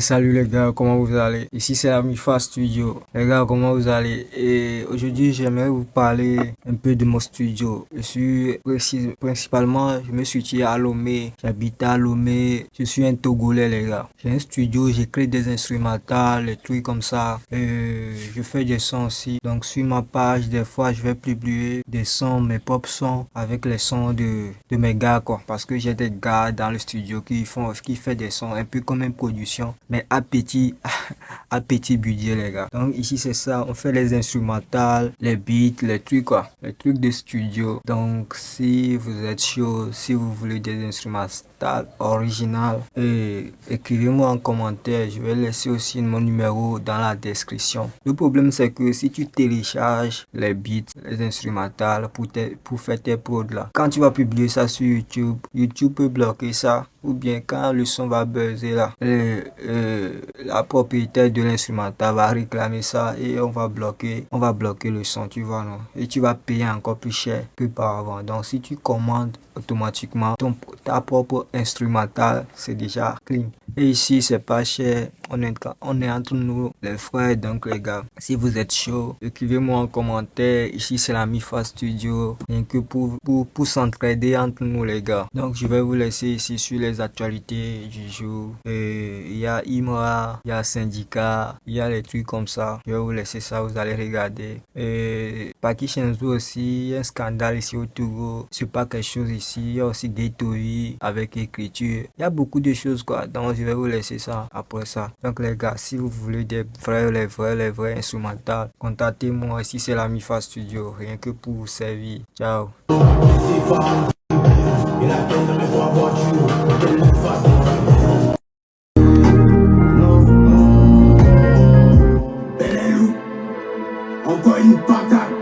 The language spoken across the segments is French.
Ouais, salut les gars, comment vous allez? Ici c'est Amifa Studio. Les gars, comment vous allez? Et aujourd'hui, j'aimerais vous parler un peu de mon studio. Principalement, je me situe à Lomé. J'habite à Lomé. Je suis un Togolais, les gars. J'ai un studio, j'écris des instrumentales, des trucs comme ça. Je fais des sons aussi. Donc sur ma page, des fois, je vais publier des sons, mes pop sons avec les sons de mes gars, quoi. Parce que j'ai des gars dans le studio qui font des sons un peu comme une production, mais à petit budget, les gars. Donc ici c'est ça, on fait les instrumentales, les beats, les trucs, quoi, les trucs de studio. Donc si vous êtes chaud, si vous voulez des instrumentales originales, écrivez-moi en commentaire. Je vais laisser aussi mon numéro dans la description. Le problème c'est que si tu télécharges les beats, les instrumentales pour faire tes prods là, quand tu vas publier ça sur YouTube, YouTube peut bloquer ça. Ou bien quand le son va buzzer là, la propriétaire de l'instrumental va réclamer ça et on va bloquer le son, tu vois, non? Et tu vas payer encore plus cher que par avant. Donc si tu commandes automatiquement ta propre instrumentale, c'est déjà clean. Et ici c'est pas cher, on est entre nous les frères. Donc les gars, si vous êtes chaud, écrivez-moi en commentaire. Ici c'est la Mifa Studio, rien que pour s'entraider entre nous les gars. Donc je vais vous laisser ici sur les actualités du jour. Il y a Imra, il y a Syndicat, il y a les trucs comme ça. Je vais vous laisser ça, vous allez regarder. Paki Shenzo aussi, il y a un scandale ici au Togo. C'est pas quelque chose ici. Il y a aussi Ghettoï avec écriture. Il y a beaucoup de choses, quoi. Donc je vais vous laisser ça après ça. Donc les gars, si vous voulez des les vrais instrumentales, contactez-moi. Ici c'est la Mifa Studio, rien que pour vous servir. Ciao. Encore une patate,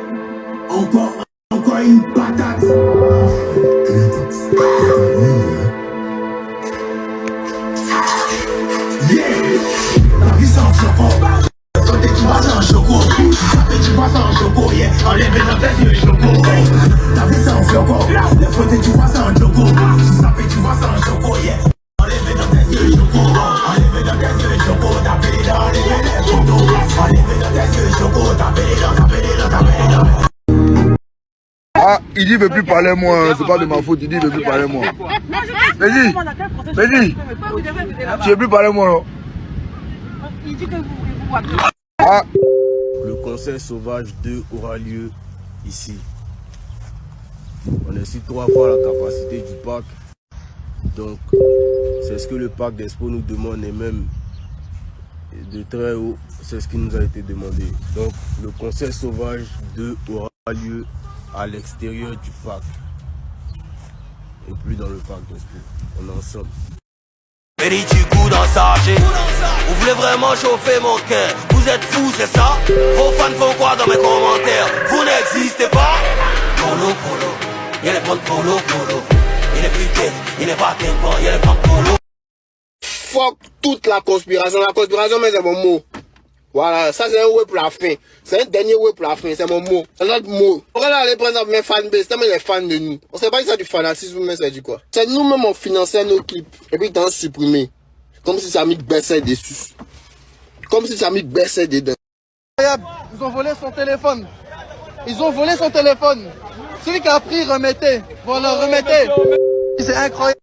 encore une patate. Yeah, la vie c'est un choco. Sauter tu vas en choco. Taper tu vas en choco. Yeah, enlever dans tes yeux choco. La vie c'est un choco. Les frotter tu vas en choco. Taper tu vas en choco. Yeah, enlever dans tes yeux choco. Enlever dans tes yeux choco. Taper les dents, enlever les photos. Enlever dans tes yeux choco. Taper les dents, taper les dents, taper les dents. Ah, il dit il veut plus parler moi, c'est pas de ma faute, il dit il veut plus parler moi. Vas-y, tu veux plus parler moi non? Il dit que vous Ah. Le concert Sauvage 2 aura lieu ici. On est sur 3 fois la capacité du parc. Donc, c'est ce que le parc d'Expo nous demande et même de très haut, c'est ce qui nous a été demandé. Donc, le concert Sauvage 2 aura lieu à l'extérieur du parc et plus dans le parc d'Expo. On est ensemble. Petit coup dans sa vous voulez vraiment chauffer mon cœur. Vous êtes fous, c'est ça? Vos fans font quoi dans mes commentaires? Vous n'existez pas. Polo, polo, y'a les bonnes polo, polo. Il est plus tête, il n'est pas tellement, y'a les bonnes polo. Fuck toute la conspiration mais c'est mon mot. Voilà, ça c'est un ouais pour la fin. C'est un dernier ouais pour la fin, c'est mon mot. C'est notre mot. On va aller prendre mes fanbase, c'est les fans de nous. On sait pas si c'est du fanatisme, mais c'est du quoi. C'est nous-mêmes on finançait nos clips. Et puis t'en supprimé. Comme si Samy baissait dessus. Comme si Samy baissait dedans. Ils ont volé son téléphone. Ils ont volé son téléphone. Celui qui a pris, remettez. Voilà, remettez. C'est incroyable.